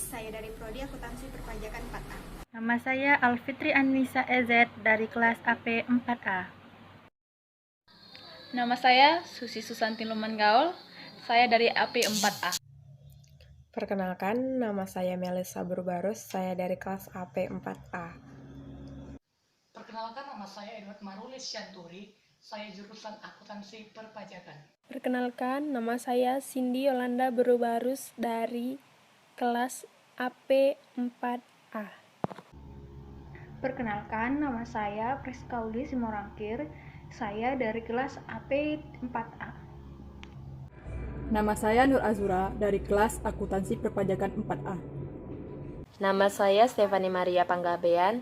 saya dari Prodi Akuntansi Perpajakan 4A. Nama saya Alfitri Anissa EZ dari kelas AP 4A. Nama saya Susi Susanti Lumanggaol, saya dari AP 4A. Perkenalkan, nama saya Melissa Berbarus, saya dari kelas AP 4A. Perkenalkan, nama saya Edward Marulis Syanturi, saya jurusan Akuntansi Perpajakan. Perkenalkan, nama saya Cindy Yolanda Berbarus dari kelas AP 4A. Perkenalkan, nama saya Preskauli Simorangkir, saya dari kelas AP 4A. Nama saya Nur Azura dari kelas Akuntansi Perpajakan 4A. Nama saya Stefani Maria Panggabean,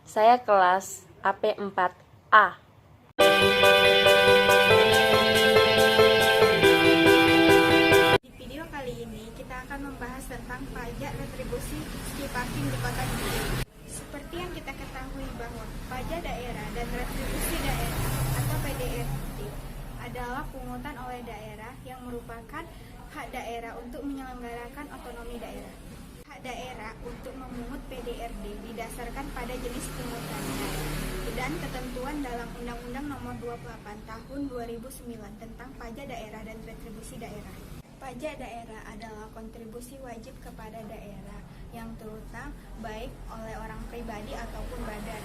saya kelas AP 4A. Di video kali ini kita akan membahas tentang pajak retribusi ski parking di Kota Binjai. Seperti yang kita ketahui bahwa pajak daerah dan retribusi daerah atau PDRT adalah pungutan oleh daerah yang merupakan hak daerah untuk menyelenggarakan otonomi daerah. Hak daerah untuk memungut PDRD didasarkan pada jenis pungutannya dan ketentuan dalam Undang-Undang Nomor 28 Tahun 2009 tentang pajak daerah dan retribusi daerah. Pajak daerah adalah kontribusi wajib kepada daerah yang terutang baik oleh orang pribadi ataupun badan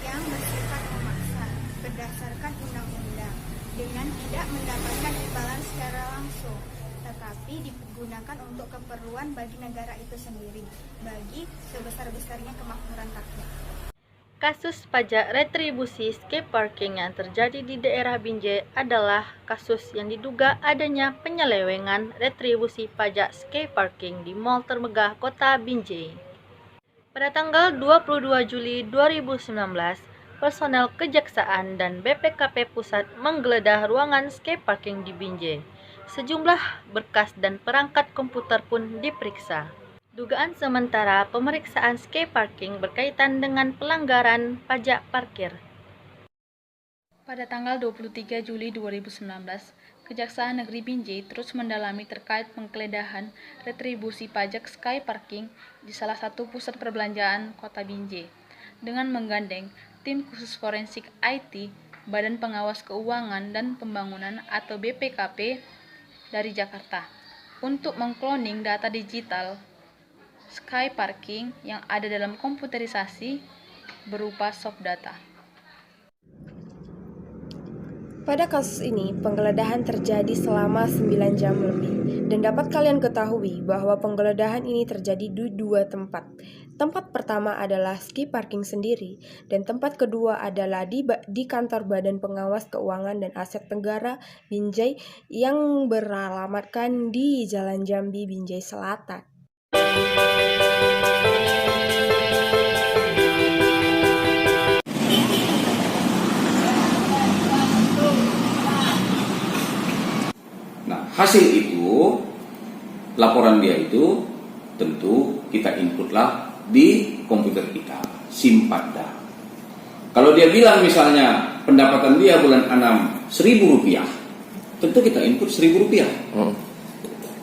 yang bersifat memaksa berdasarkan undang-undang dengan tidak mendapatkan imbalan secara langsung, tetapi digunakan untuk keperluan bagi negara itu sendiri, bagi sebesar-besarnya kemakmuran rakyat. Kasus pajak retribusi ski parking yang terjadi di daerah Binjai adalah kasus yang diduga adanya penyelewengan retribusi pajak ski parking di Mall Termegah Kota Binjai. Pada tanggal 22 Juli 2019, personel Kejaksaan dan BPKP Pusat menggeledah ruangan ski parking di Binjai. Sejumlah berkas dan perangkat komputer pun diperiksa. Dugaan sementara pemeriksaan ski parking berkaitan dengan pelanggaran pajak parkir. Pada tanggal 23 Juli 2019, Kejaksaan Negeri Binjai terus mendalami terkait penggeledahan retribusi pajak sky parking di salah satu pusat perbelanjaan Kota Binjai dengan menggandeng tim khusus forensik IT, Badan Pengawas Keuangan dan Pembangunan atau BPKP dari Jakarta untuk mengkloning data digital sky parking yang ada dalam komputerisasi berupa soft data. Pada kasus ini, penggeledahan terjadi selama 9 jam lebih. Dan dapat kalian ketahui bahwa penggeledahan ini terjadi di 2 tempat. Tempat pertama adalah ski parking sendiri, dan tempat kedua adalah di kantor Badan Pengawas Keuangan dan Aset Negara Binjai yang beralamatkan di Jalan Jambi, Binjai Selatan. Hasil itu, laporan dia itu tentu kita inputlah di komputer kita, Simpada. Kalau dia bilang misalnya pendapatan dia bulan 6 Rp1.000, tentu kita input Rp1.000.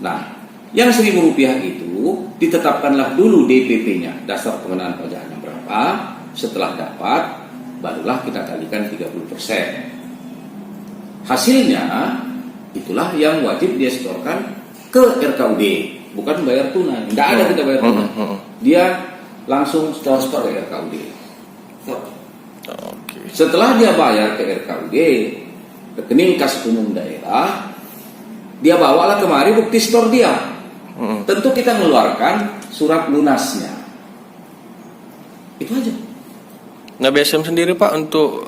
Nah, yang Rp1.000 itu ditetapkanlah dulu DPP-nya, dasar pengenaan pajaknya berapa. Setelah dapat, barulah kita kalikan 30%. Hasilnya itulah yang wajib dia setorkan ke RKUD, bukan bayar tunai. Tidak ada kita bayar tunai. Dia langsung store ke RKUD. Setelah dia bayar ke RKUD, rekening kas umum daerah, dia bawalah kemari bukti store dia. Tentu kita mengeluarkan surat lunasnya. Itu aja. Nah, BSM sendiri Pak untuk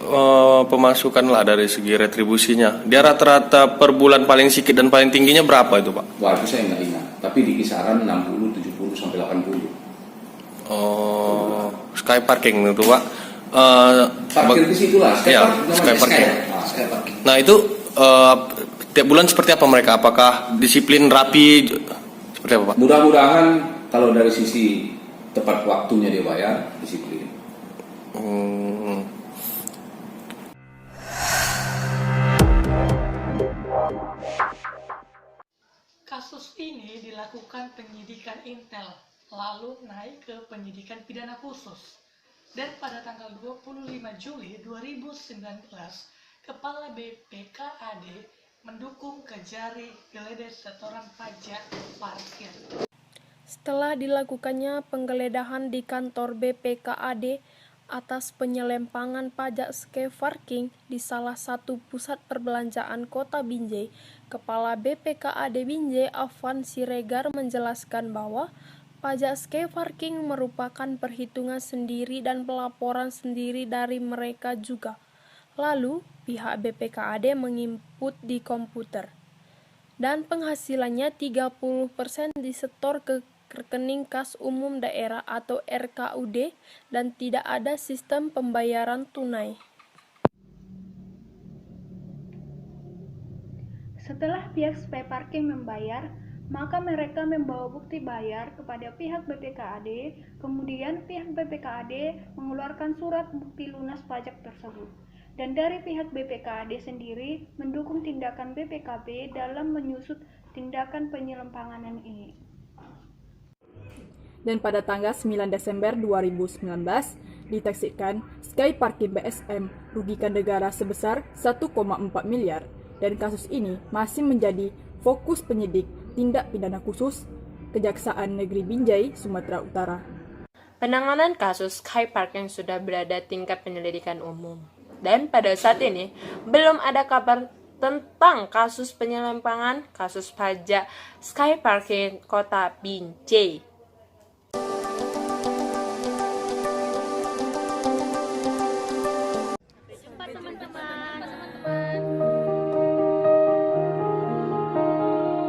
pemasukan lah dari segi retribusinya, dia rata-rata per bulan paling sedikit dan paling tingginya berapa itu Pak? Wah, itu saya nggak ingat, tapi di kisaran 60, 70 sampai 80. Oh, sky parking itu Pak. Parkir di situ lah, sky parking. Nah itu tiap bulan seperti apa mereka? Apakah disiplin, rapi, seperti apa Pak? Mudah-mudahan kalau dari sisi tepat waktunya dia bayar, disiplin. Kasus Kasus ini dilakukan penyidikan intel, lalu naik ke penyidikan pidana khusus. Dan pada tanggal 25 Juli 2019, Kepala BPKAD mendukung Kejari geledah setoran pajak parkir. Setelah dilakukannya penggeledahan di kantor BPKAD atas penyelempangan pajak skay parking di salah satu pusat perbelanjaan Kota Binjai, Kepala BPKAD Binjai Afwan Siregar menjelaskan bahwa pajak skay parking merupakan perhitungan sendiri dan pelaporan sendiri dari mereka juga. Lalu, pihak BPKAD menginput di komputer. Dan penghasilannya 30% disetor ke rekening kas umum daerah atau RKUD dan tidak ada sistem pembayaran tunai. Setelah pihak skay parking membayar, maka mereka membawa bukti bayar kepada pihak BPKAD, kemudian pihak BPKAD mengeluarkan surat bukti lunas pajak tersebut. Dan dari pihak BPKAD sendiri mendukung tindakan BPKB dalam menyusut tindakan penyelempangan ini. Dan pada tanggal 9 Desember 2019, ditaksikan Skay Parking BSM rugikan negara sebesar 1,4 miliar dan kasus ini masih menjadi fokus penyidik tindak pidana khusus Kejaksaan Negeri Binjai, Sumatera Utara. Penanganan kasus Skay Parking sudah berada tingkat penyelidikan umum. Dan pada saat ini, belum ada kabar tentang kasus penyelempangan kasus pajak Skay Parking Kota Binjai.